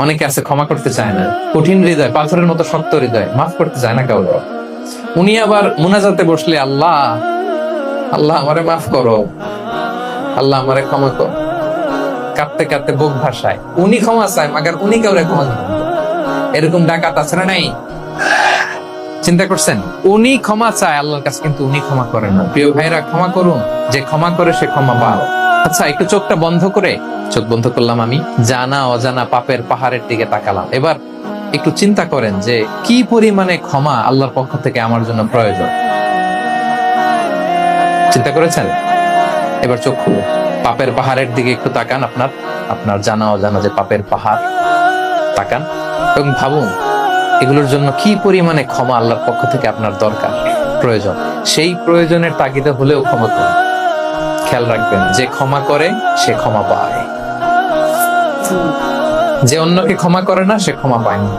অনেকে আছে ক্ষমা করতে চায় না, কঠিন হৃদয়, পাথরের মতো শক্ত হৃদয়, মাফ করতে চায় না কাউকে। উনি আবার মুনাজাতে বসলে আল্লাহ আল্লাহ আমারে মাফ করো, আল্লাহ আমারে ক্ষমা করো, কাঁদতে কাঁদতে বুক ভাসায়। উনি ক্ষমা চায় মাগার উনি কাউরে ক্ষমা করেন না। এরকম ডাকাত আছে না নাই? চিন্তা করছেন? উনি ক্ষমা চায় আল্লাহর কাছে, কিন্তু উনি ক্ষমা করেন না। প্রিয় ভাইরা, ক্ষমা করুন। যে ক্ষমা করে সে ক্ষমা পায়। আচ্ছা, একটু চোখটা বন্ধ করে, চোখ বন্ধ করলাম আমি, জানা অজানা পাপের পাহাড়ের দিকে তাকালাম। এবার একটু চিন্তা করেন যে কি পরিমাণে ক্ষমা আল্লাহর পক্ষ থেকে আমার জন্য প্রয়োজন। চিন্তা করেছেন? এবার চোখ খুলুন, পাপের পাহাড়ের দিকে একটু তাকান। আপনার আপনার জানা অজানা যে পাপের পাহাড়, তাকান এবং ভাবুন এগুলোর জন্য কি পরিমাণে ক্ষমা আল্লাহর পক্ষ থেকে আপনার দরকার, প্রয়োজন। সেই প্রয়োজনের তাগিদে হলেও ক্ষমা করুন। খেয়াল রাখবেন, যে ক্ষমা করে সে ক্ষমা পায়, যে অন্যকে ক্ষমা করে না সে ক্ষমা পায় না।